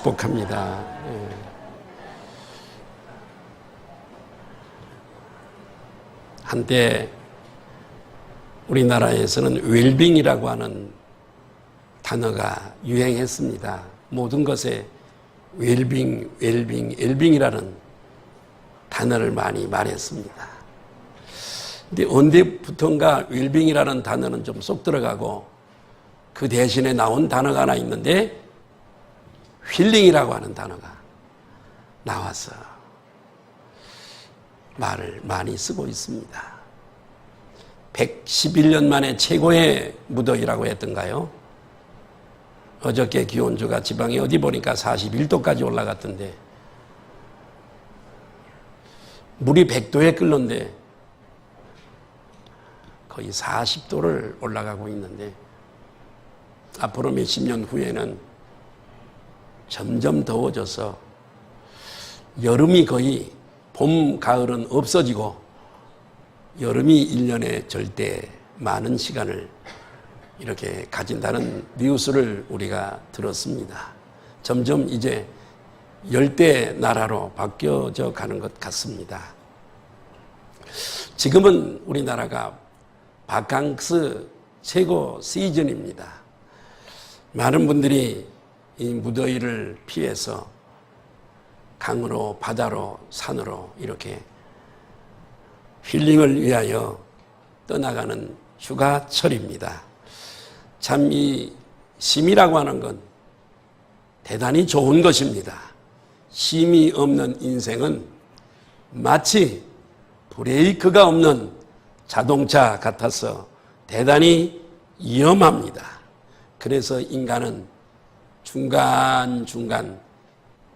축복합니다. 한때 우리나라에서는 웰빙이라고 하는 단어가 유행했습니다. 모든 것에 웰빙이라는 단어를 많이 말했습니다. 근데 언제부턴가 웰빙이라는 단어는 좀 쏙 들어가고 그 대신에 나온 단어가 하나 있는데 힐링이라고 하는 단어가 나와서 말을 많이 쓰고 있습니다. 111년 만에 최고의 무더위라고 했던가요? 어저께 기온주가 지방에 어디 보니까 41도까지 올라갔던데 물이 100도에 끓는데 거의 40도를 올라가고 있는데 앞으로 몇십 년 후에는 점점 더워져서 여름이 거의 봄, 가을은 없어지고 여름이 1년에 절대 많은 시간을 이렇게 가진다는 뉴스를 우리가 들었습니다. 점점 이제 열대 나라로 바뀌어져 가는 것 같습니다. 지금은 우리나라가 바캉스 최고 시즌입니다. 많은 분들이 이 무더위를 피해서 강으로, 바다로, 산으로 이렇게 힐링을 위하여 떠나가는 휴가철입니다. 참 이 쉼이라고 하는 건 대단히 좋은 것입니다. 쉼이 없는 인생은 마치 브레이크가 없는 자동차 같아서 대단히 위험합니다. 그래서 인간은 중간중간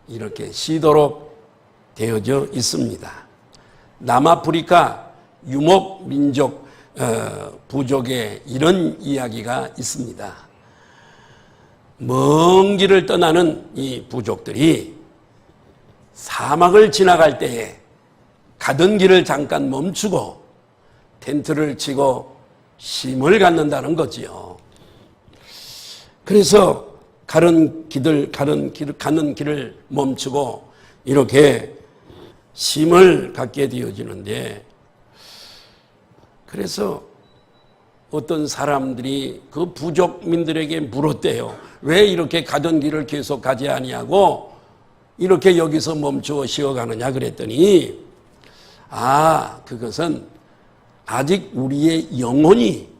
이렇게 쉬도록 되어져 있습니다. 남아프리카 유목 부족의 이런 이야기가 있습니다. 먼 길을 떠나는 이 부족들이 사막을 지나갈 때에 가던 길을 잠깐 멈추고 텐트를 치고 쉼을 갖는다는 거지요. 그래서 가는 길을 멈추고 이렇게 쉼을 갖게 되어지는데, 그래서 어떤 사람들이 그 부족민들에게 물었대요. 왜 이렇게 가던 길을 계속 가지 아니하고 이렇게 여기서 멈추어 쉬어가느냐 그랬더니, 그것은 아직 우리의 영혼이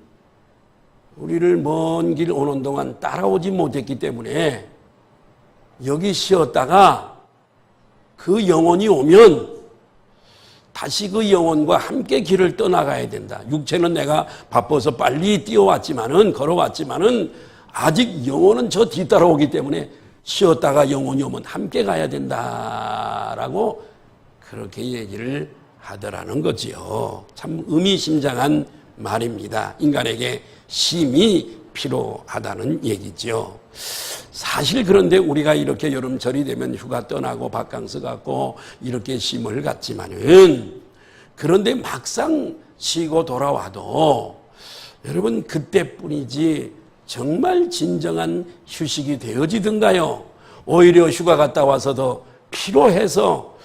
우리를 먼 길 오는 동안 따라오지 못했기 때문에 여기 쉬었다가 그 영혼이 오면 다시 그 영혼과 함께 길을 떠나가야 된다. 육체는 내가 바빠서 빨리 걸어왔지만은 아직 영혼은 저 뒤따라오기 때문에 쉬었다가 영혼이 오면 함께 가야 된다라고 그렇게 얘기를 하더라는 거지요. 참 의미심장한 말입니다. 인간에게 쉼이 필요하다는 얘기죠. 사실 그런데 우리가 이렇게 여름철이 되면 휴가 떠나고 바캉스 갔고 이렇게 쉼을 갖지만은, 그런데 막상 쉬고 돌아와도 여러분 그때뿐이지 정말 진정한 휴식이 되어지던가요? 오히려 휴가 갔다 와서도 피로해서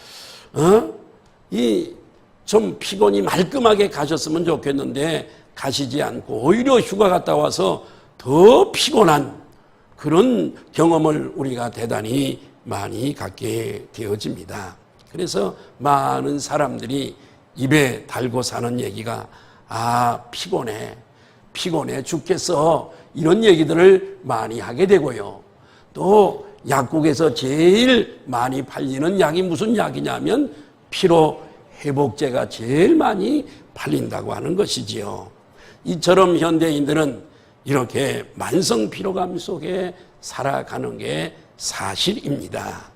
좀 피곤이 말끔하게 가셨으면 좋겠는데 가시지 않고 오히려 휴가 갔다 와서 더 피곤한 그런 경험을 우리가 대단히 많이 갖게 되어집니다. 그래서 많은 사람들이 입에 달고 사는 얘기가 피곤해 죽겠어, 이런 얘기들을 많이 하게 되고요. 또 약국에서 제일 많이 팔리는 약이 무슨 약이냐면 피로 회복제가 제일 많이 팔린다고 하는 것이지요. 이처럼 현대인들은 이렇게 만성 피로감 속에 살아가는 게 사실입니다.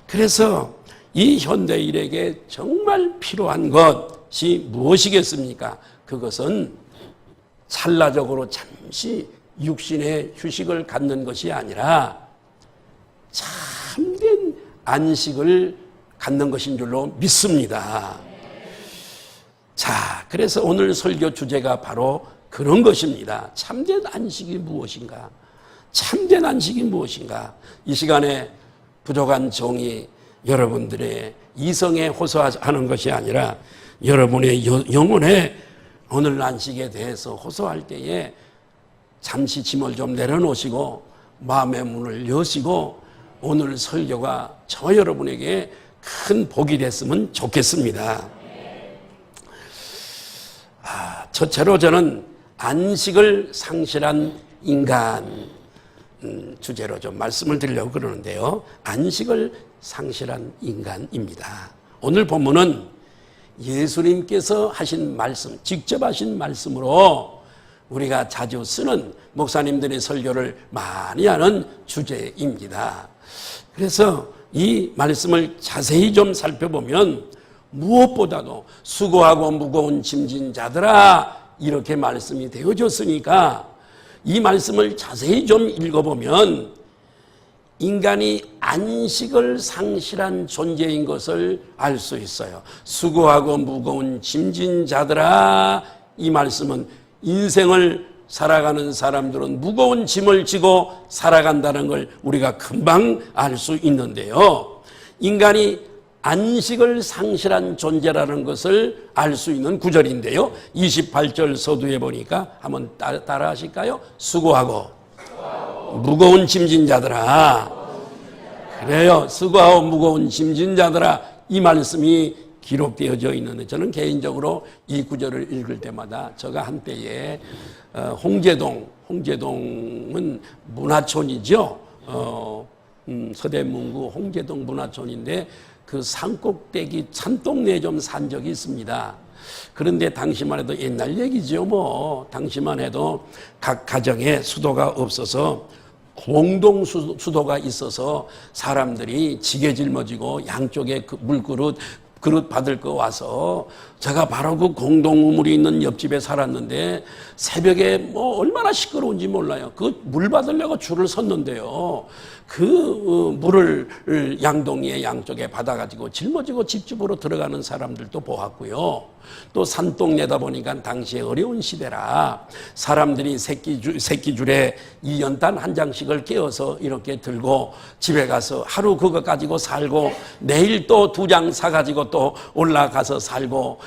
그래서 이 현대인에게 정말 필요한 것이 무엇이겠습니까? 그것은 찰나적으로 잠시 육신의 휴식을 갖는 것이 아니라 참된 안식을 갖는 것인 줄로 믿습니다. 자, 그래서 오늘 설교 주제가 바로 그런 것입니다. 참된 안식이 무엇인가? 참된 안식이 무엇인가? 이 시간에 부족한 종이 여러분들의 이성에 호소하는 것이 아니라 여러분의 영혼에 오늘 안식에 대해서 호소할 때에 잠시 짐을 좀 내려놓으시고 마음의 문을 여시고 오늘 설교가 저 여러분에게 큰 복이 됐으면 좋겠습니다. 첫째로 저는 안식을 상실한 인간 주제로 좀 말씀을 드리려고 그러는데요. 안식을 상실한 인간입니다. 오늘 본문은 예수님께서 하신 말씀, 직접 하신 말씀으로 우리가 자주 쓰는 목사님들의 설교를 많이 하는 주제입니다. 그래서 이 말씀을 자세히 좀 살펴보면 무엇보다도 수고하고 무거운 짐진 자들아 이렇게 말씀이 되어졌으니까 이 말씀을 자세히 좀 읽어보면 인간이 안식을 상실한 존재인 것을 알 수 있어요. 수고하고 무거운 짐진 자들아, 이 말씀은 인생을 살아가는 사람들은 무거운 짐을 지고 살아간다는 걸 우리가 금방 알 수 있는데요. 인간이 안식을 상실한 존재라는 것을 알 수 있는 구절인데요. 28절 서두에 보니까 한번 따라 하실까요? 수고하고 무거운 짐진 자들아. 그래요. 수고하고 무거운 짐진 자들아. 이 말씀이 기록되어져 있는데 저는 개인적으로 이 구절을 읽을 때마다 제가 한때에 홍제동은 문화촌이죠. 서대문구 홍제동 문화촌인데 그 산꼭대기 산동네에 좀 산 적이 있습니다. 그런데 당시만 해도 옛날 얘기죠. 뭐 당시만 해도 각 가정에 수도가 없어서 공동 수도가 있어서 사람들이 지게 짊어지고 양쪽에 그 물그릇 받을 거 와서 제가 바로 그 공동 우물이 있는 옆집에 살았는데 새벽에 뭐 얼마나 시끄러운지 몰라요. 그 물 받으려고 줄을 섰는데요. 그 물을 양동이의 양쪽에 받아가지고 짊어지고 집집으로 들어가는 사람들도 보았고요. 또 산동네다 보니까 당시에 어려운 시대라 사람들이 새끼줄에 이 연탄 한 장씩을 깨어서 이렇게 들고 집에 가서 하루 그거 가지고 살고 내일 또 2장 사가지고 또 올라가서 살고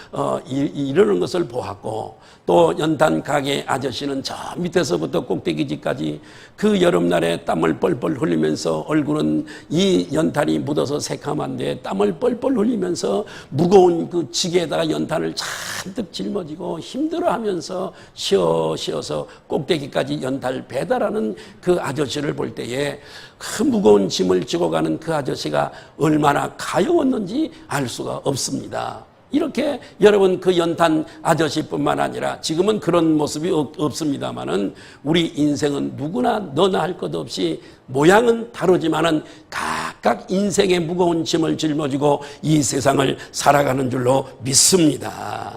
이러는 것을 보았고 또 연탄 가게 아저씨는 저 밑에서부터 꼭대기집까지 그 여름날에 땀을 뻘뻘 흘리면서 얼굴은 이 연탄이 묻어서 새카만데 땀을 뻘뻘 흘리면서 무거운 그 지게에다가 연탄을 잔뜩 짊어지고 힘들어하면서 쉬어서 꼭대기까지 연탄을 배달하는 그 아저씨를 볼 때에 그 무거운 짐을 지고 가는 그 아저씨가 얼마나 가여웠는지 알 수가 없습니다. 이렇게 여러분 그 연탄 아저씨뿐만 아니라 지금은 그런 모습이 없습니다만은 우리 인생은 누구나 너나 할 것 없이 모양은 다르지만은 각각 인생의 무거운 짐을 짊어지고 이 세상을 살아가는 줄로 믿습니다.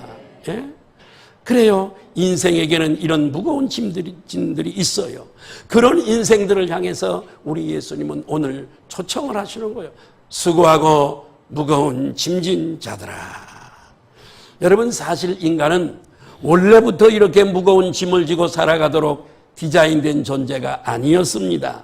예? 그래요. 인생에게는 이런 무거운 짐들이 있어요. 그런 인생들을 향해서 우리 예수님은 오늘 초청을 하시는 거예요. 수고하고 무거운 짐진 자들아. 여러분 사실 인간은 원래부터 이렇게 무거운 짐을 지고 살아가도록 디자인된 존재가 아니었습니다.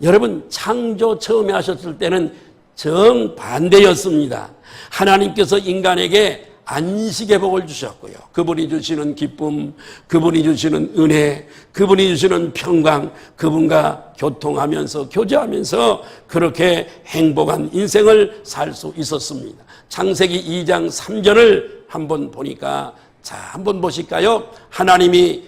여러분 창조 처음에 하셨을 때는 정반대였습니다. 하나님께서 인간에게 안식의 복을 주셨고요. 그분이 주시는 기쁨, 그분이 주시는 은혜, 그분이 주시는 평강, 그분과 교통하면서 교제하면서 그렇게 행복한 인생을 살 수 있었습니다. 창세기 2장 3절을 한번 보니까 자 한번 보실까요? 하나님이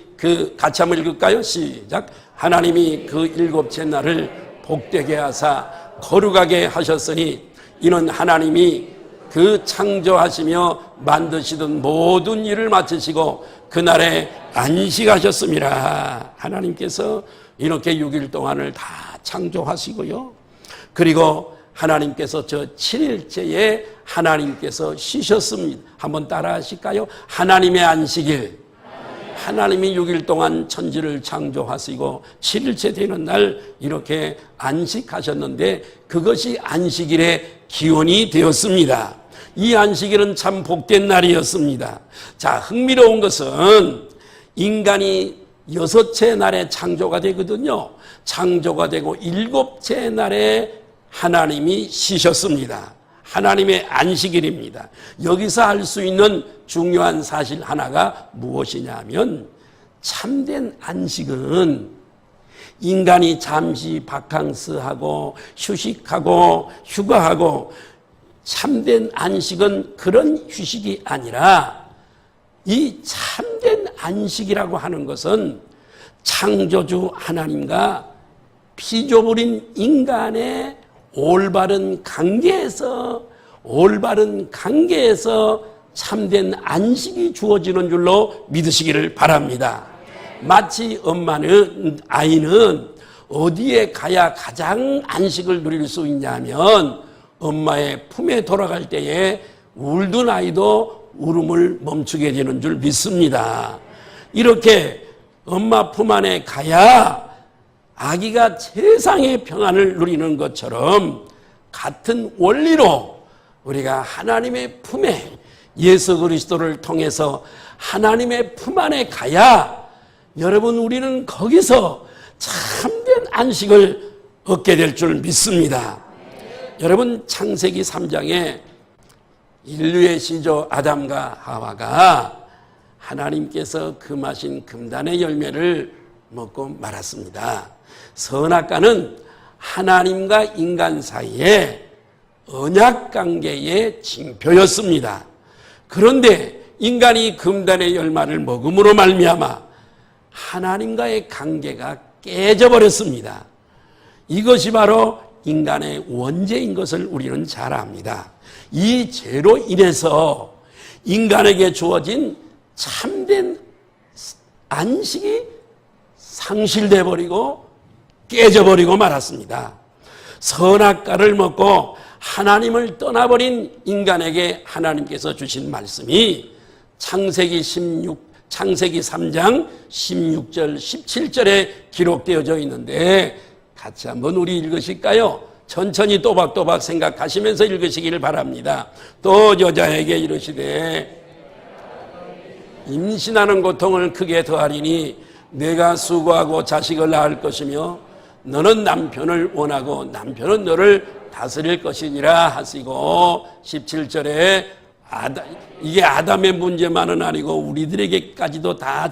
같이 한번 읽을까요? 시작. 하나님이 그 일곱째 날을 복되게 하사 거룩하게 하셨으니 이는 하나님이 그 창조하시며 만드시던 모든 일을 마치시고 그날에 안식하셨습니다. 하나님께서 이렇게 6일 동안을 다 창조하시고요. 그리고 하나님께서 저 7일째에 하나님께서 쉬셨습니다. 한번 따라 하실까요? 하나님의 안식일. 하나님이 6일 동안 천지를 창조하시고 7일째 되는 날 이렇게 안식하셨는데 그것이 안식일의 기원이 되었습니다. 이 안식일은 참 복된 날이었습니다. 자, 흥미로운 것은 인간이 6째 날에 창조가 되거든요. 창조가 되고 7째 날에 하나님이 쉬셨습니다. 하나님의 안식일입니다. 여기서 알 수 있는 중요한 사실 하나가 무엇이냐면 참된 안식은 인간이 잠시 바캉스하고 휴식하고 휴가하고 참된 안식은 그런 휴식이 아니라 이 참된 안식이라고 하는 것은 창조주 하나님과 피조물인 인간의 올바른 관계에서 참된 안식이 주어지는 줄로 믿으시기를 바랍니다. 마치 아이는 어디에 가야 가장 안식을 누릴 수 있냐면 엄마의 품에 돌아갈 때에 울던 아이도 울음을 멈추게 되는 줄 믿습니다. 이렇게 엄마 품 안에 가야 아기가 세상의 평안을 누리는 것처럼 같은 원리로 우리가 하나님의 품에 예수 그리스도를 통해서 하나님의 품 안에 가야 여러분 우리는 거기서 참된 안식을 얻게 될 줄 믿습니다. 여러분 창세기 3장에 인류의 시조 아담과 하와가 하나님께서 금하신 금단의 열매를 먹고 말았습니다. 선악과는 하나님과 인간 사이에 언약관계의 징표였습니다. 그런데 인간이 금단의 열매를 먹음으로 말미암아 하나님과의 관계가 깨져버렸습니다. 이것이 바로 인간의 원죄인 것을 우리는 잘 압니다. 이 죄로 인해서 인간에게 주어진 참된 안식이 상실돼 버리고 깨져버리고 말았습니다. 선악과를 먹고 하나님을 떠나버린 인간에게 하나님께서 주신 말씀이 창세기 3장 16절 17절에 기록되어져 있는데 같이 한번 우리 읽으실까요? 천천히 또박또박 생각하시면서 읽으시기를 바랍니다. 또 여자에게 이르시되 임신하는 고통을 크게 더하리니 내가 수고하고 자식을 낳을 것이며 너는 남편을 원하고 남편은 너를 다스릴 것이니라 하시고 17절에 이게 아담의 문제만은 아니고 우리들에게까지도 다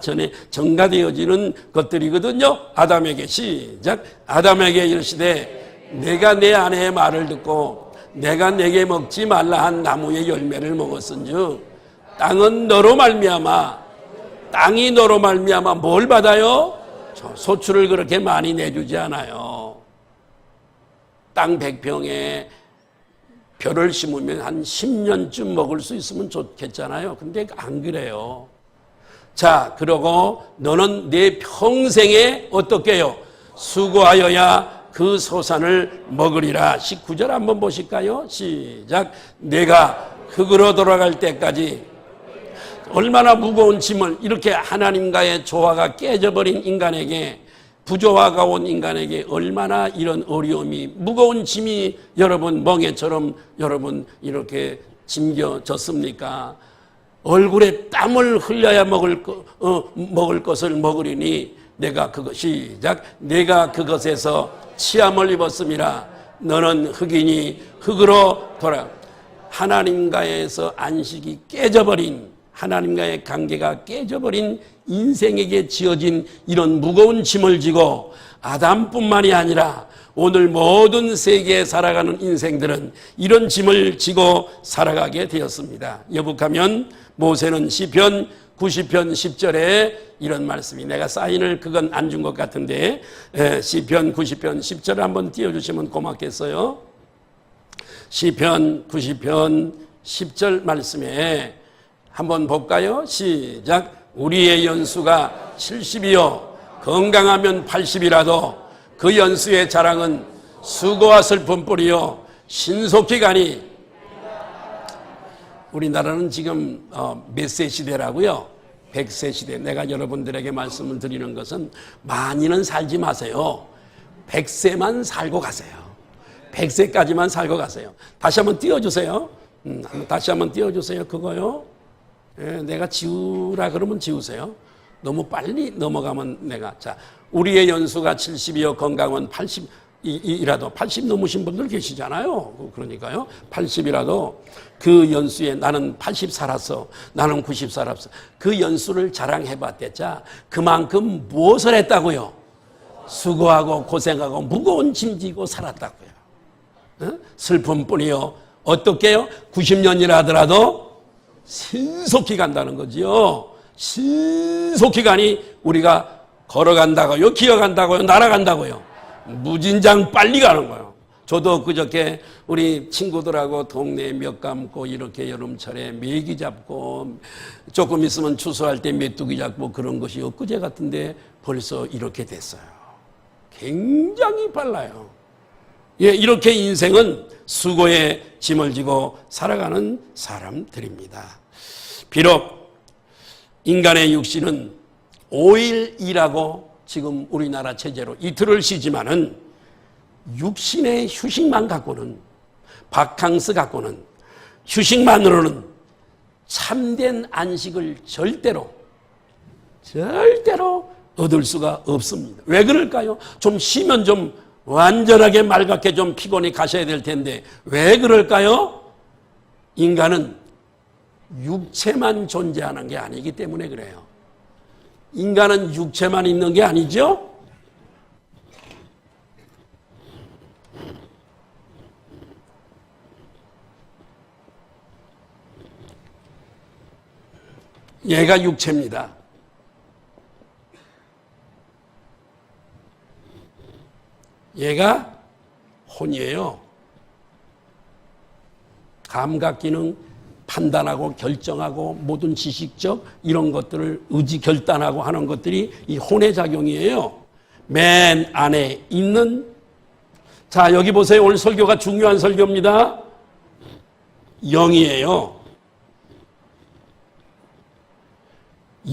전가되어지는 것들이거든요. 아담에게 시작. 아담에게 이르시되 내가 내 아내의 말을 듣고 내가 내게 먹지 말라 한 나무의 열매를 먹었은즉 땅이 너로 말미암아 뭘 받아요? 소출을 그렇게 많이 내주지 않아요. 땅 100평에 벼를 심으면 한 10년쯤 먹을 수 있으면 좋겠잖아요. 근데 안 그래요. 자, 그러고 너는 내 평생에 어떻게 해요? 수고하여야 그 소산을 먹으리라. 19절 한번 보실까요? 시작. 내가 흙으로 돌아갈 때까지 얼마나 무거운 짐을 이렇게 하나님과의 조화가 깨져버린 인간에게 부조화가 온 인간에게 얼마나 이런 어려움이 무거운 짐이 여러분 멍에처럼 여러분 이렇게 짐겨졌습니까? 얼굴에 땀을 흘려야 먹을 것을 먹으리니 내가 그것에서 치함을 입었음이라. 너는 흙이니 흙으로 돌아. 하나님과에서 안식이 깨져버린 하나님과의 관계가 깨져버린 인생에게 지어진 이런 무거운 짐을 지고 아담뿐만이 아니라 오늘 모든 세계에 살아가는 인생들은 이런 짐을 지고 살아가게 되었습니다. 여북하면 모세는 시편 90편 10절에 이런 말씀이 내가 사인을 그건 안 준 것 같은데 시편 90편 10절을 한번 띄워주시면 고맙겠어요. 시편 90편 10절 말씀에 한번 볼까요? 시작. 우리의 연수가 70이요 건강하면 80이라도 그 연수의 자랑은 수고와 슬픔뿐이요 신속히 가니. 우리나라는 지금 몇 세 시대라고요? 100세 시대. 내가 여러분들에게 말씀을 드리는 것은 많이는 살지 마세요. 100세만 살고 가세요. 100세까지만 살고 가세요. 다시 한번 띄워주세요. 다시 한번 띄워주세요. 그거요. 내가 지우라 그러면 지우세요. 너무 빨리 넘어가면 내가. 자, 우리의 연수가 70이요 건강은 80. 이라도 80 넘으신 분들 계시잖아요. 그러니까요. 80이라도 그 연수에 나는 80 살았어. 나는 90 살았어. 그 연수를 자랑해봤댔자 그만큼 무엇을 했다고요? 수고하고 고생하고 무거운 짐 지고 살았다고요. 슬픔뿐이요. 어떻게요? 90년이라 하더라도 신속히 간다는 거지요. 신속히 가니 우리가 걸어간다고요, 기어간다고요, 날아간다고요. 무진장 빨리 가는 거예요. 저도 그저께 우리 친구들하고 동네에 몇 감고 이렇게 여름철에 메기 잡고 조금 있으면 추수할 때 메뚜기 잡고 그런 것이 엊그제 같은데 벌써 이렇게 됐어요. 굉장히 빨라요. 예, 이렇게 인생은 수고의 짐을 지고 살아가는 사람들입니다. 비록 인간의 육신은 5일 일하고 지금 우리나라 체제로 이틀을 쉬지만은 육신의 휴식만 갖고는, 바캉스 갖고는, 휴식만으로는 참된 안식을 절대로 얻을 수가 없습니다. 왜 그럴까요? 좀 쉬면 좀 완전하게 맑게 좀 피곤히 가셔야 될 텐데 왜 그럴까요? 인간은 육체만 존재하는 게 아니기 때문에 그래요. 인간은 육체만 있는 게 아니죠? 얘가 육체입니다. 얘가 혼이에요. 감각기능, 판단하고 결정하고 모든 지식적 이런 것들을 의지 결단하고 하는 것들이 이 혼의 작용이에요. 맨 안에 있는, 자 여기 보세요. 오늘 설교가 중요한 설교입니다. 영이에요.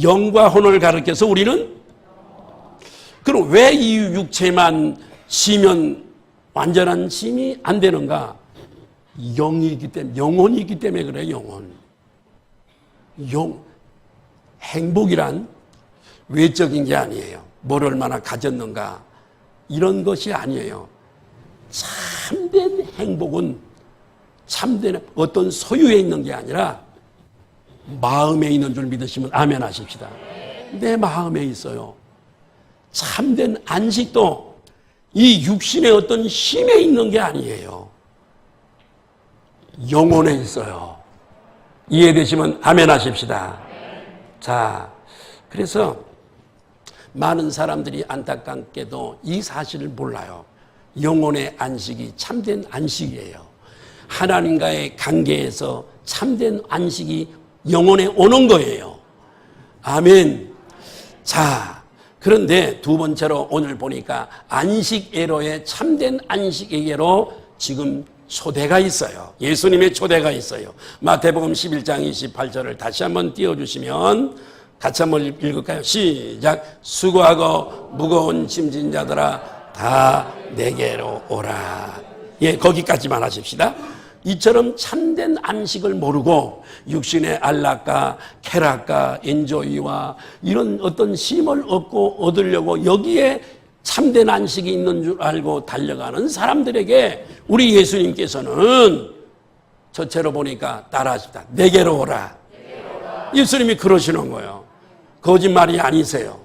영과 혼을 가르쳐서 우리는, 그럼 왜 이 육체만 쉬면 완전한 힘이 안 되는가? 영이기 때문에, 영혼이기 때문에 그래요. 영혼. 행복이란 외적인 게 아니에요. 뭘 얼마나 가졌는가 이런 것이 아니에요. 참된 행복은 참된 어떤 소유에 있는 게 아니라 마음에 있는 줄 믿으시면 아멘 하십시다. 내 마음에 있어요. 참된 안식도 이 육신의 어떤 힘에 있는 게 아니에요. 영혼에 있어요. 이해되시면 아멘 하십시다. 자, 그래서 많은 사람들이 안타깝게도 이 사실을 몰라요. 영혼의 안식이 참된 안식이에요. 하나님과의 관계에서 참된 안식이 영혼에 오는 거예요. 아멘. 자, 그런데 두 번째로 오늘 보니까 안식애로의 참된 안식애로 지금 초대가 있어요. 예수님의 초대가 있어요. 마태복음 11장 28절을 다시 한번 띄워주시면 같이 한번 읽을까요? 시작. 수고하고 무거운 짐진 자들아 다 내게로 오라. 예, 거기까지만 하십시다. 이처럼 참된 안식을 모르고 육신의 안락과 쾌락과 엔조이와 이런 어떤 쉼을 얻으려고 여기에 참된 안식이 있는 줄 알고 달려가는 사람들에게 우리 예수님께서는 저체로 보니까 따라하십니다. 내게로 오라. 예수님이 그러시는 거예요. 거짓말이 아니세요.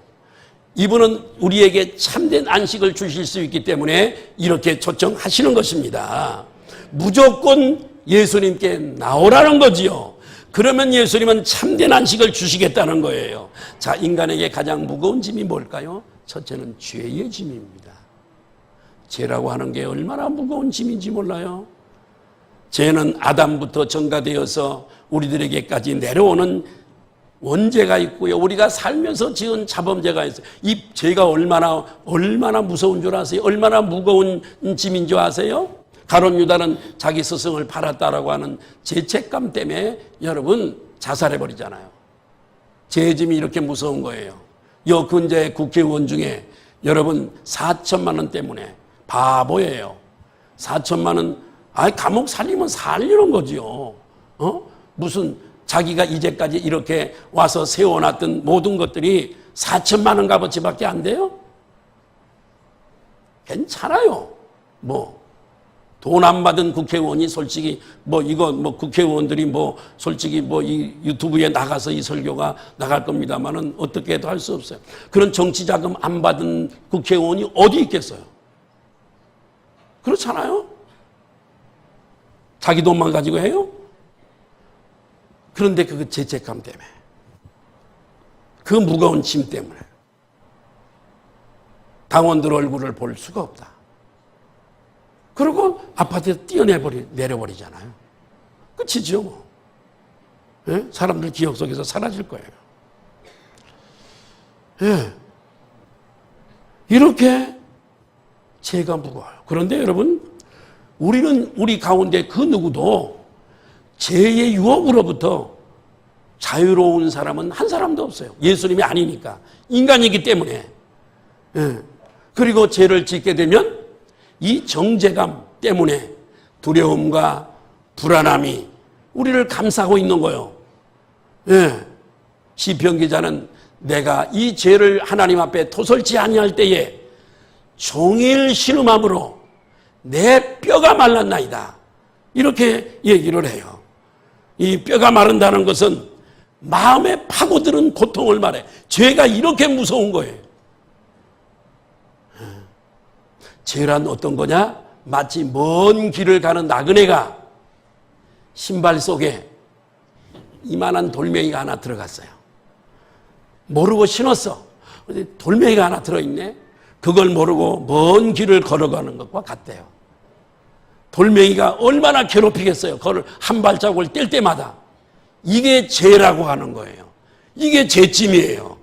이분은 우리에게 참된 안식을 주실 수 있기 때문에 이렇게 초청하시는 것입니다. 무조건 예수님께 나오라는 거지요. 그러면 예수님은 참된 안식을 주시겠다는 거예요. 자, 인간에게 가장 무거운 짐이 뭘까요? 첫째는 죄의 짐입니다. 죄라고 하는 게 얼마나 무거운 짐인지 몰라요. 죄는 아담부터 전가되어서 우리들에게까지 내려오는 원죄가 있고요. 우리가 살면서 지은 자범죄가 있어요. 이 죄가 얼마나 무서운 줄 아세요? 얼마나 무거운 짐인 줄 아세요? 가룟 유다는 자기 스승을 팔았다라고 하는 죄책감 때문에 여러분 자살해버리잖아요. 죄의 짐이 이렇게 무서운 거예요. 요 근자의 국회의원 중에 여러분 4천만 원 때문에 바보예요. 4천만 원, 감옥 살리면 살리는 거지요. 무슨 자기가 이제까지 이렇게 와서 세워놨던 모든 것들이 4천만 원 값어치밖에 안 돼요? 괜찮아요. 돈 안 받은 국회의원이 솔직히 국회의원들이 솔직히 이 유튜브에 나가서 이 설교가 나갈 겁니다만은 어떻게 해도 할 수 없어요. 그런 정치 자금 안 받은 국회의원이 어디 있겠어요? 그렇잖아요? 자기 돈만 가지고 해요? 그런데 그 죄책감 때문에, 그 무거운 짐 때문에 당원들 얼굴을 볼 수가 없다. 그리고 아파트에 내려버리잖아요. 끝이죠, 뭐. 예? 사람들 기억 속에서 사라질 거예요. 예. 이렇게 죄가 무거워요. 그런데 여러분, 우리 가운데 그 누구도 죄의 유혹으로부터 자유로운 사람은 한 사람도 없어요. 예수님이 아니니까. 인간이기 때문에. 예. 그리고 죄를 짓게 되면 이 정죄감 때문에 두려움과 불안함이 우리를 감싸고 있는 거예요. 예. 시편 기자는 내가 이 죄를 하나님 앞에 토설치 아니할 때에 종일 신음함으로 내 뼈가 말랐나이다. 이렇게 얘기를 해요. 이 뼈가 마른다는 것은 마음에 파고드는 고통을 말해. 죄가 이렇게 무서운 거예요. 죄란 어떤 거냐? 마치 먼 길을 가는 나그네가 신발 속에 이만한 돌멩이가 하나 들어갔어요. 모르고 신었어. 돌멩이가 하나 들어있네. 그걸 모르고 먼 길을 걸어가는 것과 같대요. 돌멩이가 얼마나 괴롭히겠어요. 그걸 한 발자국을 뗄 때마다. 이게 죄라고 하는 거예요. 이게 죄짐이에요.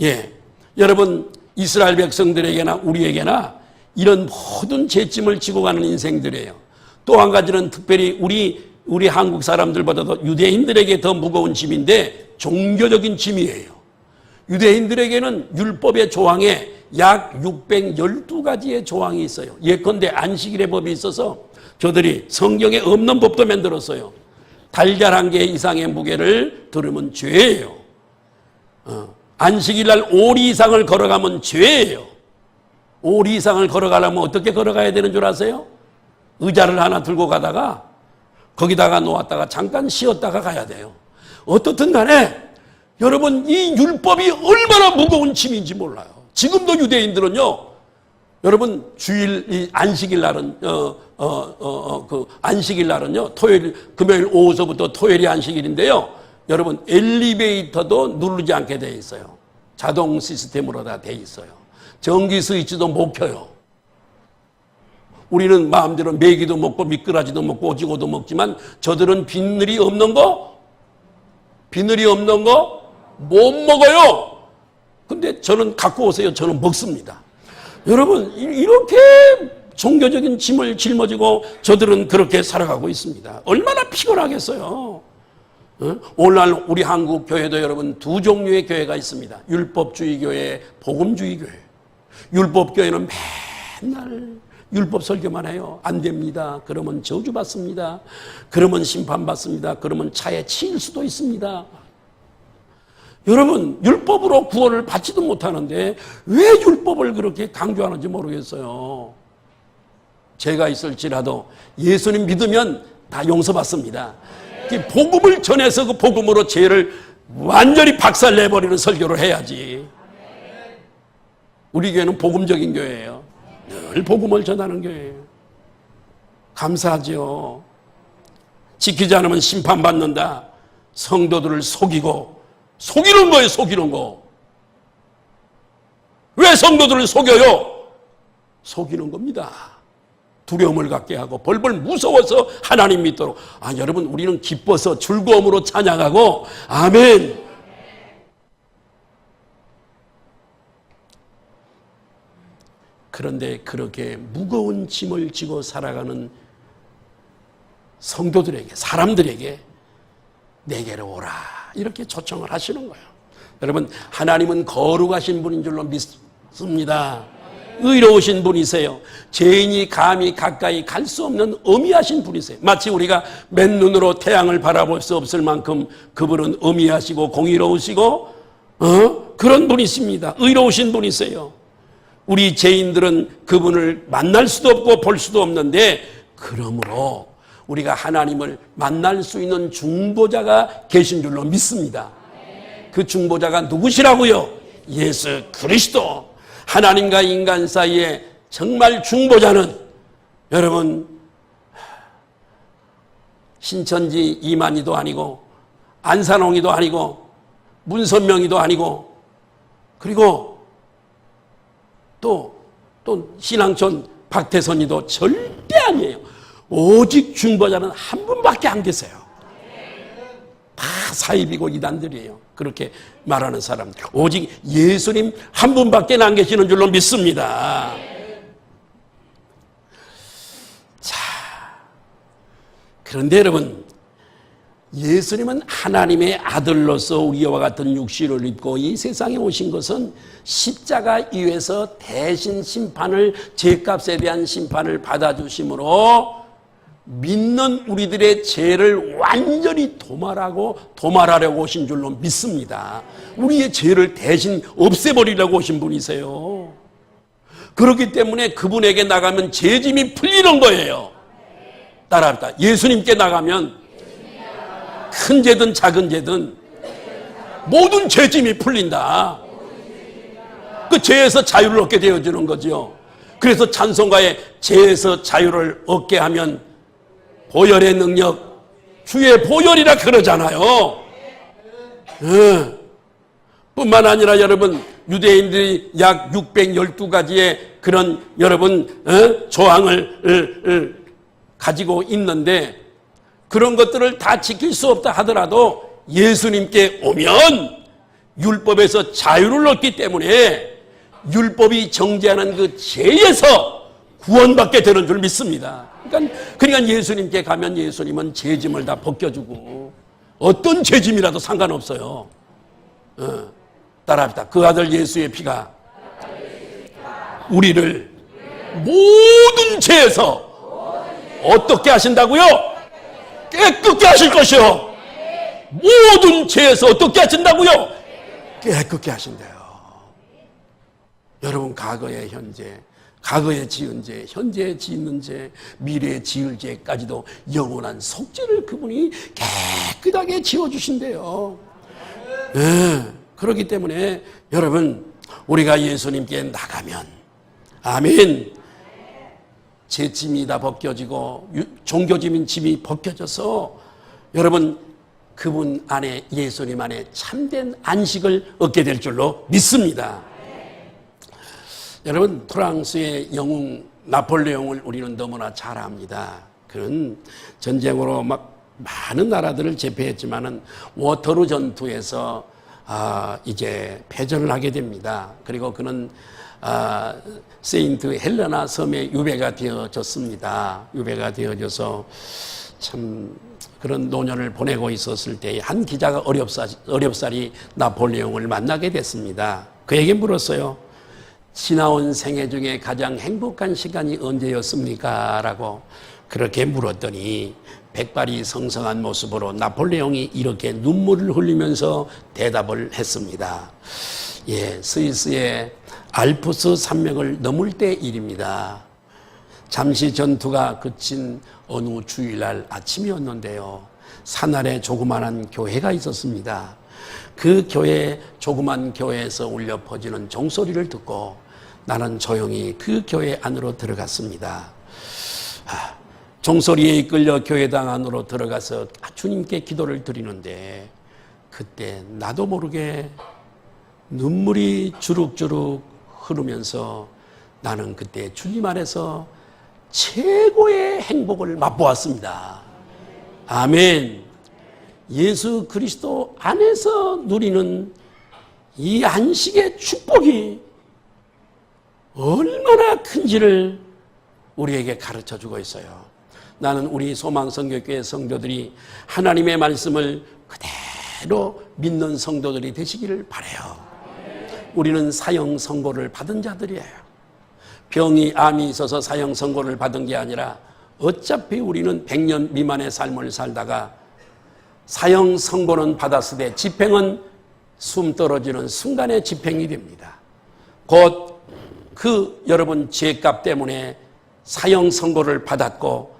예. 여러분, 이스라엘 백성들에게나 우리에게나 이런 모든 죄짐을 지고 가는 인생들이에요. 또 한 가지는 특별히 우리 한국 사람들보다도 유대인들에게 더 무거운 짐인데 종교적인 짐이에요. 유대인들에게는 율법의 조항에 약 612가지의 조항이 있어요. 예컨대 안식일의 법이 있어서 저들이 성경에 없는 법도 만들었어요. 달걀 한 개 이상의 무게를 들으면 죄예요. 안식일날 오리 이상을 걸어가면 죄예요. 오리 이상을 걸어가려면 어떻게 걸어가야 되는 줄 아세요? 의자를 하나 들고 가다가 거기다가 놓았다가 잠깐 쉬었다가 가야 돼요. 어떻든 간에 여러분, 이 율법이 얼마나 무거운 짐인지 몰라요. 지금도 유대인들은요, 여러분, 이 안식일 날은, 안식일 날은요, 금요일 오후서부터 토요일이 안식일인데요, 여러분, 엘리베이터도 누르지 않게 돼 있어요. 자동 시스템으로 다 돼 있어요. 전기 스위치도 못 켜요. 우리는 마음대로 메기도 먹고 미꾸라지도 먹고 오징어도 먹지만 저들은 비늘이 없는 거 못 먹어요. 근데 저는 갖고 오세요. 저는 먹습니다. 여러분, 이렇게 종교적인 짐을 짊어지고 저들은 그렇게 살아가고 있습니다. 얼마나 피곤하겠어요. 오늘날 우리 한국 교회도 여러분 두 종류의 교회가 있습니다. 율법주의 교회, 복음주의 교회. 율법교회는 맨날 율법 설교만 해요. 안 됩니다. 그러면 저주받습니다. 그러면 심판받습니다. 그러면 차에 치일 수도 있습니다. 여러분, 율법으로 구원을 받지도 못하는데 왜 율법을 그렇게 강조하는지 모르겠어요. 죄가 있을지라도 예수님 믿으면 다 용서받습니다. 복음을 전해서 그 복음으로 죄를 완전히 박살내버리는 설교를 해야지. 우리 교회는 복음적인 교회예요. 늘 복음을 전하는 교회예요. 감사하죠. 지키지 않으면 심판받는다. 성도들을 속이는 거예요. 속이는 거. 왜 성도들을 속여요? 속이는 겁니다. 두려움을 갖게 하고 벌벌 무서워서 하나님 믿도록. 여러분, 우리는 기뻐서 즐거움으로 찬양하고 아멘. 그런데 그렇게 무거운 짐을 지고 살아가는 성도들에게, 사람들에게 내게로 오라 이렇게 초청을 하시는 거예요. 여러분, 하나님은 거룩하신 분인 줄로 믿습니다. 의로우신 분이세요. 죄인이 감히 가까이 갈 수 없는 엄히하신 분이세요. 마치 우리가 맨눈으로 태양을 바라볼 수 없을 만큼 그분은 엄히하시고 공의로우시고 그런 분이십니다. 의로우신 분이세요. 우리 죄인들은 그분을 만날 수도 없고 볼 수도 없는데, 그러므로 우리가 하나님을 만날 수 있는 중보자가 계신 줄로 믿습니다. 그 중보자가 누구시라고요? 예수 그리스도. 하나님과 인간 사이에 정말 중보자는 여러분 신천지 이만희도 아니고 안산홍이도 아니고 문선명이도 아니고, 그리고 또 신앙촌 박태선이도 절대 아니에요. 오직 중보자는 한 분밖에 안 계세요. 다 사입이고 이단들이에요. 그렇게 말하는 사람들. 오직 예수님 한 분밖에 안 계시는 줄로 믿습니다. 자, 그런데 여러분, 예수님은 하나님의 아들로서 우리와 같은 육신을 입고 이 세상에 오신 것은 십자가 위에서 대신 심판을, 죄값에 대한 심판을 받아주심으로 믿는 우리들의 죄를 완전히 도말하려고 오신 줄로 믿습니다. 우리의 죄를 대신 없애버리려고 오신 분이세요. 그렇기 때문에 그분에게 나가면 죄짐이 풀리는 거예요. 따라합니다. 예수님께 나가면 큰 죄든 작은 죄든 모든 죄짐이 풀린다. 그 죄에서 자유를 얻게 되어주는 거죠. 그래서 찬송가에 죄에서 자유를 얻게 하면 보혈의 능력, 주의 보혈이라 그러잖아요. 뿐만 아니라 여러분, 유대인들이 약 612가지의 그런 여러분 조항을 가지고 있는데, 그런 것들을 다 지킬 수 없다 하더라도 예수님께 오면 율법에서 자유를 얻기 때문에 율법이 정죄하는 그 죄에서 구원받게 되는 줄 믿습니다. 그러니까 예수님께 가면 예수님은 죄짐을 다 벗겨주고 어떤 죄짐이라도 상관없어요. 따라합니다. 그 아들 예수의 피가 우리를 모든 죄에서 어떻게 하신다고요? 깨끗게 하실 것이요. 모든 죄에서 어떻게 하신다고요? 깨끗게 하신대요. 여러분, 과거의 현재, 과거에 지은 죄, 현재에 짓는 죄, 미래에 지을 죄까지도 영원한 속죄를 그분이 깨끗하게 지어주신대요. 그렇기 때문에 여러분, 우리가 예수님께 나가면, 아멘, 죄짐이 다 벗겨지고 종교짐인 짐이 벗겨져서 여러분, 그분 안에, 예수님 안에 참된 안식을 얻게 될 줄로 믿습니다. 여러분, 프랑스의 영웅 나폴레옹을 우리는 너무나 잘 압니다. 그는 전쟁으로 막 많은 나라들을 제패했지만은 워터루 전투에서 이제 패전을 하게 됩니다. 그리고 그는 세인트 헬레나 섬에 유배가 되어졌습니다. 유배가 되어져서 참 그런 노년을 보내고 있었을 때 한 기자가 어렵사리 나폴레옹을 만나게 됐습니다. 그에게 물었어요. 지나온 생애 중에 가장 행복한 시간이 언제였습니까? 라고 그렇게 물었더니 백발이 성성한 모습으로 나폴레옹이 이렇게 눈물을 흘리면서 대답을 했습니다. 예, 스위스의 알프스 산맥을 넘을 때 일입니다. 잠시 전투가 그친 어느 주일날 아침이었는데요. 산 아래 조그마한 교회가 있었습니다. 그 조그만 교회에서 울려 퍼지는 종소리를 듣고 나는 조용히 그 교회 안으로 들어갔습니다. 종소리에 이끌려 교회당 안으로 들어가서 주님께 기도를 드리는데, 그때 나도 모르게 눈물이 주룩주룩 흐르면서 나는 그때 주님 안에서 최고의 행복을 맛보았습니다. 아멘. 예수 그리스도 안에서 누리는 이 안식의 축복이 얼마나 큰지를 우리에게 가르쳐주고 있어요. 나는 우리 소망성교교회 성도들이 하나님의 말씀을 그대로 믿는 성도들이 되시기를 바라요. 우리는 사형 선고를 받은 자들이에요. 병이, 암이 있어서 사형 선고를 받은 게 아니라 어차피 우리는 100년 미만의 삶을 살다가 사형 선고는 받았을 때 집행은 숨 떨어지는 순간에 집행이 됩니다. 곧 그 여러분 죄값 때문에 사형 선고를 받았고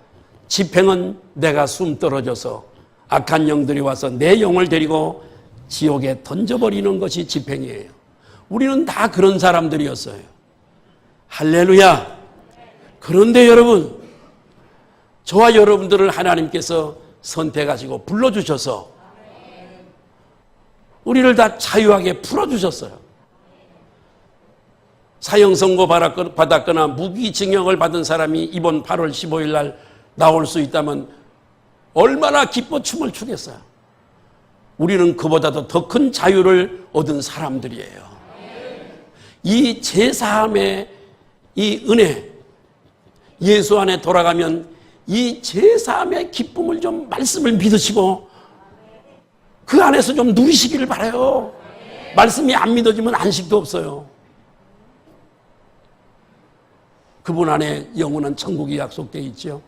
집행은 내가 숨 떨어져서 악한 영들이 와서 내 영을 데리고 지옥에 던져버리는 것이 집행이에요. 우리는 다 그런 사람들이었어요. 할렐루야. 그런데 여러분, 저와 여러분들을 하나님께서 선택하시고 불러주셔서 우리를 다 자유하게 풀어주셨어요. 사형 선고 받았거나 무기징역을 받은 사람이 이번 8월 15일 날 나올 수 있다면 얼마나 기뻐 춤을 추겠어요. 우리는 그보다도 더 큰 자유를 얻은 사람들이에요. 이 제사함의 이 은혜, 예수 안에 돌아가면 이 제사함의 기쁨을 좀 말씀을 믿으시고 그 안에서 좀 누리시기를 바라요. 말씀이 안 믿어지면 안식도 없어요. 그분 안에 영원한 천국이 약속되어 있죠.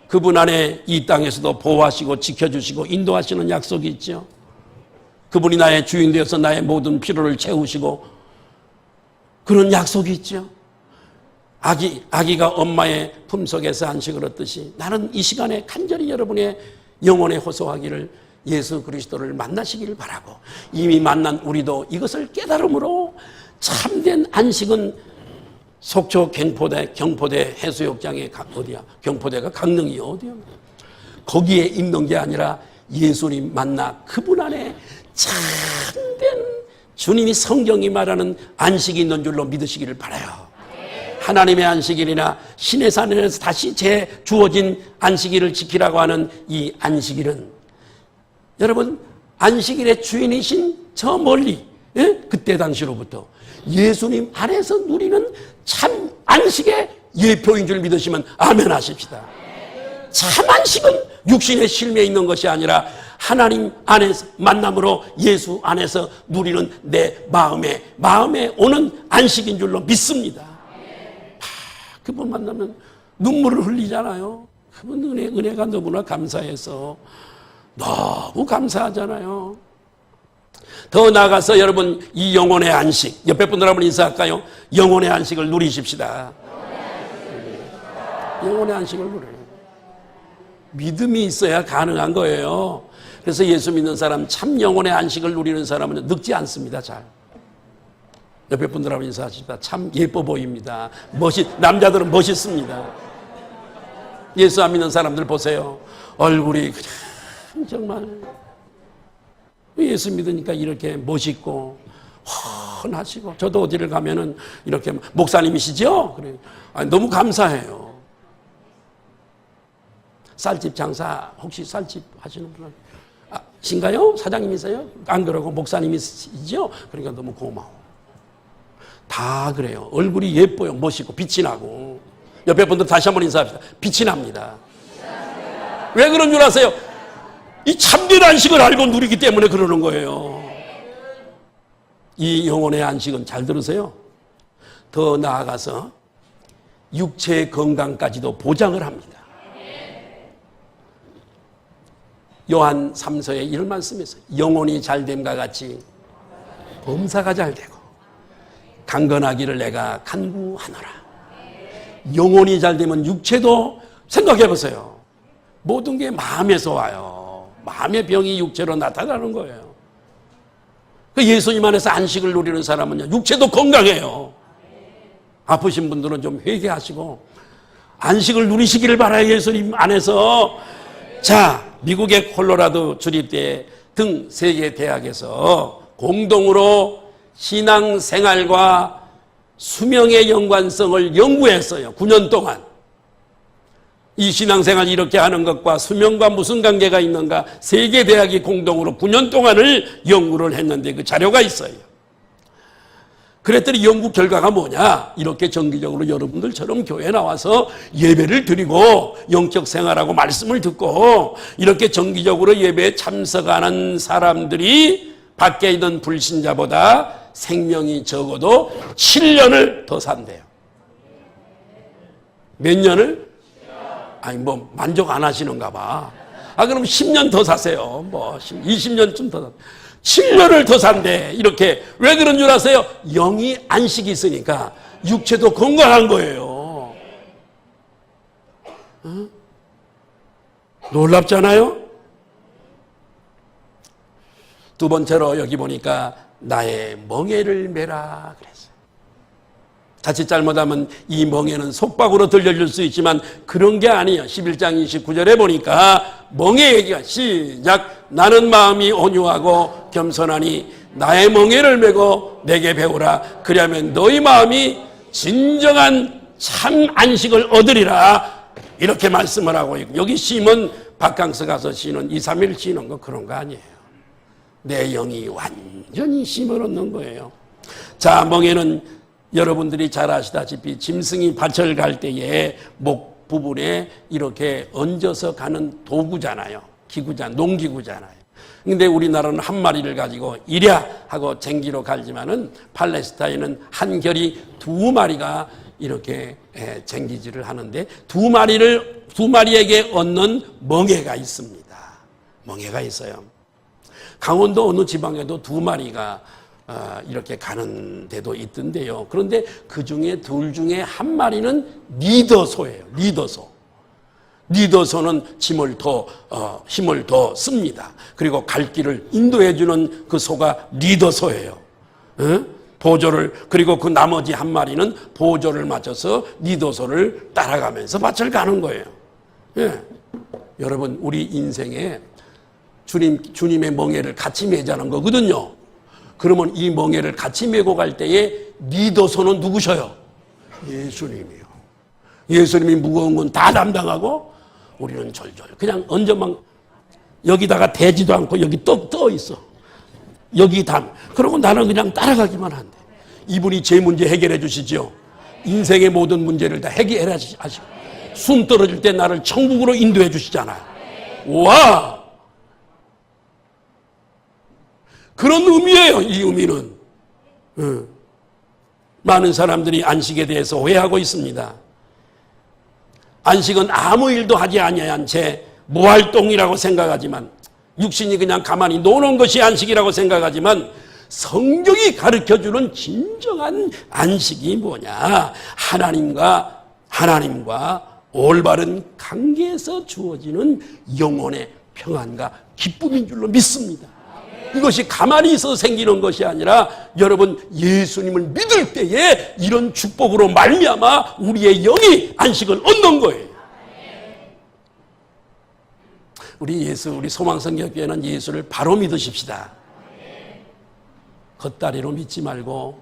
그분 안에 이 땅에서도 보호하시고 지켜주시고 인도하시는 약속이 있죠. 그분이 나의 주인 되어서 나의 모든 필요를 채우시고 그런 약속이 있죠. 아기가 엄마의 품속에서 안식을 얻듯이 나는 이 시간에 간절히 여러분의 영혼에 호소하기를 예수 그리스도를 만나시기를 바라고 이미 만난 우리도 이것을 깨달음으로 참된 안식은 속초 경포대 해수욕장에 어디야? 경포대가 강릉이 어디야? 거기에 있는 게 아니라 예수님 만나 그분 안에 참된 주님이 성경이 말하는 안식이 있는 줄로 믿으시기를 바라요. 하나님의 안식일이나 신의 산에서 다시 주어진 안식일을 지키라고 하는 이 안식일은 여러분 안식일의 주인이신 저 멀리 그때 당시로부터 예수님 안에서 누리는 참 안식의 예표인 줄 믿으시면 아멘 하십시다. 참 안식은 육신의 실매에 있는 것이 아니라 하나님 안에서 만남으로 예수 안에서 누리는 내 마음에 오는 안식인 줄로 믿습니다. 그분 만나면 눈물을 흘리잖아요. 그분 은혜가 너무나 감사해서 너무 감사하잖아요. 더 나아가서 여러분 이 영혼의 안식 옆에 분들 한번 인사할까요? 영혼의 안식을 누리십시다. 영혼의 안식을 누려요. 믿음이 있어야 가능한 거예요. 그래서 예수 믿는 사람 참 영혼의 안식을 누리는 사람은 늙지 않습니다. 잘. 옆에 분들하고 인사하십시다. 참 예뻐 보입니다. 남자들은 멋있습니다. 예수 안 믿는 사람들 보세요. 얼굴이 그냥 정말 예수 믿으니까 이렇게 멋있고 훤하시고 저도 어디를 가면은 이렇게 목사님이시죠? 그래. 아니, 너무 감사해요. 쌀집 장사 혹시 쌀집 하시는 분은 신가요? 사장님이세요? 안 그러고 목사님이시죠? 그러니까 너무 고마워. 다 그래요. 얼굴이 예뻐요. 멋있고 빛이 나고. 옆에 분들 다시 한번 인사합시다. 빛이 납니다. 왜 그런 줄 아세요? 이 참된 안식을 알고 누리기 때문에 그러는 거예요. 이 영혼의 안식은 잘 들으세요. 더 나아가서 육체의 건강까지도 보장을 합니다. 요한 3서에 이런 말씀이었어요. 영혼이 잘됨과 같이 범사가 잘되고 강건하기를 내가 간구하노라. 영혼이 잘되면 육체도 생각해보세요. 모든 게 마음에서 와요. 마음의 병이 육체로 나타나는 거예요. 예수님 안에서 안식을 누리는 사람은요, 육체도 건강해요. 아프신 분들은 좀 회개하시고 안식을 누리시기를 바라요. 예수님 안에서. 자, 미국의 콜로라도 주립대 등 세계 대학에서 공동으로 신앙생활과 수명의 연관성을 연구했어요. 9년 동안. 이 신앙생활 이렇게 하는 것과 수명과 무슨 관계가 있는가 세계 대학이 공동으로 9년 동안을 연구를 했는데 그 자료가 있어요. 그랬더니 연구 결과가 뭐냐? 이렇게 정기적으로 여러분들처럼 교회에 나와서 예배를 드리고 영적 생활하고 말씀을 듣고 이렇게 정기적으로 예배에 참석하는 사람들이 밖에 있는 불신자보다 생명이 적어도 7년을 더 산대요. 몇 년을? 아니 뭐 만족 안 하시는가 봐. 그럼 10년 더 사세요. 뭐 20년쯤 더. 7년을 더 산대. 이렇게. 왜 그런 줄 아세요? 영이 안식이 있으니까 육체도 건강한 거예요. 어? 놀랍잖아요? 두 번째로 여기 보니까 나의 멍에를 메라 그랬어요. 자칫 잘못하면 이 멍에는 속박으로 들려줄 수 있지만 그런 게 아니에요. 11장 29절에 보니까 멍에 얘기가 시작. 나는 마음이 온유하고 겸손하니 나의 멍에를 메고 내게 배우라. 그리하면 너희 마음이 진정한 참 안식을 얻으리라. 이렇게 말씀을 하고 있고, 여기 시는 바캉스 가서 쉬는 2, 3일 쉬는 거 그런 거 아니에요. 내 영이 완전히 쉼을 얻는 거예요. 자, 멍에는 여러분들이 잘 아시다시피 짐승이 밭을 갈 때에 목 부분에 이렇게 얹어서 가는 도구잖아요. 농기구잖아요. 근데 우리나라는 한 마리를 가지고 이랴 하고 쟁기로 갈지만은 팔레스타인은 한 결이 두 마리가 이렇게 쟁기질을 하는데 두 마리에게 얻는 멍에가 있습니다. 멍에가 있어요. 강원도 어느 지방에도 두 마리가 이렇게 가는 데도 있던데요. 그런데 그 중에 둘 중에 한 마리는 리더소예요. 리더소는 힘을 더 씁니다. 그리고 갈 길을 인도해주는 그 소가 리더소예요. 보조를, 그리고 그 나머지 한 마리는 보조를 맞춰서 리더소를 따라가면서 밭을 가는 거예요. 예. 여러분, 우리 인생에 주님의 멍에를 같이 매자는 거거든요. 그러면 이 멍에를 같이 메고 갈 때에 리더소는 누구셔요? 예수님이요. 예수님이 무거운 건 다 담당하고 우리는 절절 그냥 언제만 여기다가 대지도 않고 여기 떠 있어. 여기 그러고 나는 그냥 따라가기만 한대. 이분이 제 문제 해결해 주시죠. 인생의 모든 문제를 다 해결해 하시고 숨 떨어질 때 나를 천국으로 인도해 주시잖아요. 와! 그런 의미예요. 이 의미는. 많은 사람들이 안식에 대해서 오해하고 있습니다. 안식은 아무 일도 하지 아니한 채 무활동이라고 생각하지만, 육신이 그냥 가만히 노는 것이 안식이라고 생각하지만, 성경이 가르쳐주는 진정한 안식이 뭐냐? 하나님과 올바른 관계에서 주어지는 영혼의 평안과 기쁨인 줄로 믿습니다. 이것이 가만히 있어서 생기는 것이 아니라 여러분 예수님을 믿을 때에 이런 축복으로 말미암아 우리의 영이 안식을 얻는 거예요. 우리 소망성경교회는 예수를 바로 믿으십시다. 겉다리로 믿지 말고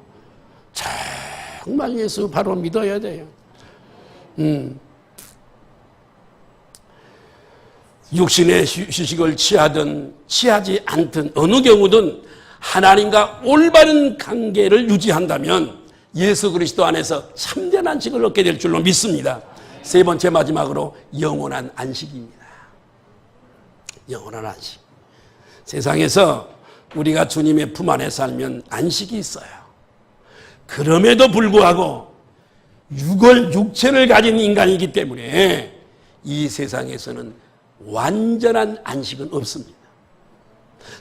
정말 예수 바로 믿어야 돼요. 육신의 휴식을 취하든 취하지 않든 어느 경우든 하나님과 올바른 관계를 유지한다면 예수 그리스도 안에서 참된 안식을 얻게 될 줄로 믿습니다. 세 번째 마지막으로 영원한 안식입니다. 영원한 안식. 세상에서 우리가 주님의 품 안에 살면 안식이 있어요. 그럼에도 불구하고 육체를 가진 인간이기 때문에 이 세상에서는 완전한 안식은 없습니다.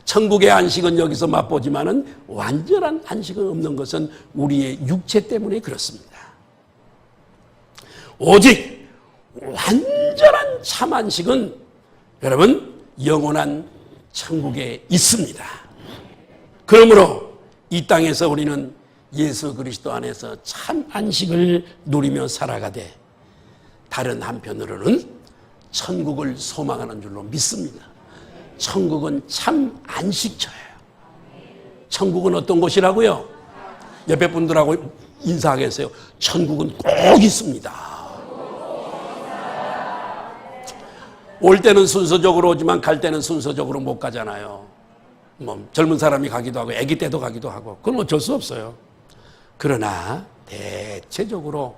천국의 안식은 여기서 맛보지만은 완전한 안식은 없는 것은 우리의 육체 때문에 그렇습니다. 오직 완전한 참 안식은 여러분 영원한 천국에 있습니다. 그러므로 이 땅에서 우리는 예수 그리스도 안에서 참 안식을 누리며 살아가되 다른 한편으로는 천국을 소망하는 줄로 믿습니다. 천국은 참 안식처예요. 천국은 어떤 곳이라고요? 옆에 분들하고 인사하겠어요. 천국은 꼭 있습니다. 올 때는 순서적으로 오지만 갈 때는 순서적으로 못 가잖아요. 젊은 사람이 가기도 하고 아기 때도 가기도 하고 그건 어쩔 수 없어요. 그러나 대체적으로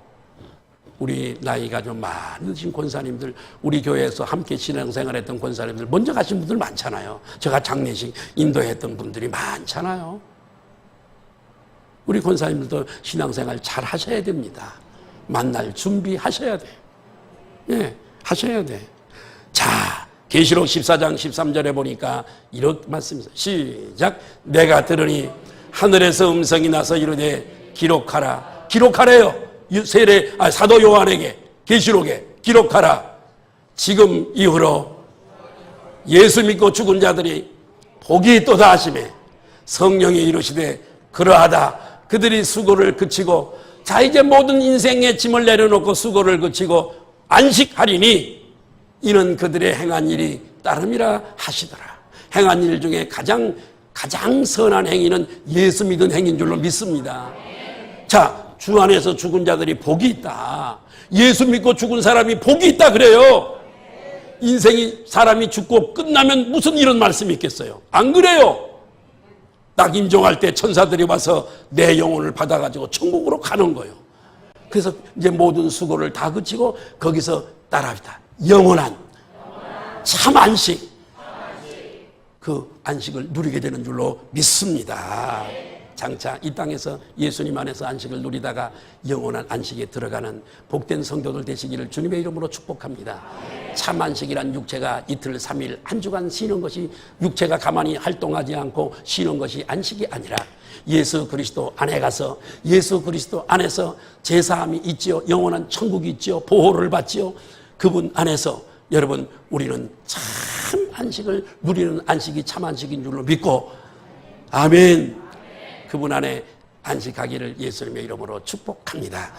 우리 나이가 좀 많으신 권사님들, 우리 교회에서 함께 신앙생활했던 권사님들 먼저 가신 분들 많잖아요. 제가 장례식 인도했던 분들이 많잖아요. 우리 권사님들도 신앙생활 잘 하셔야 됩니다. 만날 준비하셔야 돼요. 예, 하셔야 돼. 자, 계시록 14장 13절에 보니까 이렇게 말씀입니다. 시작. 내가 들으니 하늘에서 음성이 나서 이르되 기록하라. 기록하래요. 사도 요한에게, 계시록에 기록하라. 지금 이후로 예수 믿고 죽은 자들이 복이 있도다 하시매 성령이 이르시되 그러하다. 그들이 수고를 그치고 자 이제 모든 인생의 짐을 내려놓고 수고를 그치고 안식하리니 이는 그들의 행한 일이 따름이라 하시더라. 행한 일 중에 가장 선한 행위는 예수 믿은 행위인 줄로 믿습니다. 자, 주 안에서 죽은 자들이 복이 있다. 예수 믿고 죽은 사람이 복이 있다 그래요. 인생이 사람이 죽고 끝나면 무슨 이런 말씀이 있겠어요? 안 그래요? 딱 임종할 때 천사들이 와서 내 영혼을 받아가지고 천국으로 가는 거예요. 그래서 이제 모든 수고를 다 그치고 거기서 따라합니다. 영원한 참 안식. 그 안식을 누리게 되는 줄로 믿습니다. 장차 이 땅에서 예수님 안에서 안식을 누리다가 영원한 안식에 들어가는 복된 성도들 되시기를 주님의 이름으로 축복합니다. 참 안식이란 육체가 이틀 3일 한 주간 쉬는 것이 육체가 가만히 활동하지 않고 쉬는 것이 안식이 아니라 예수 그리스도 안에 가서 예수 그리스도 안에서 제사함이 있지요. 영원한 천국이 있지요. 보호를 받지요. 그분 안에서 여러분 우리는 참 안식을 누리는 안식이 참 안식인 줄로 믿고 아멘. 그분 안에 안식하기를 예수님의 이름으로 축복합니다.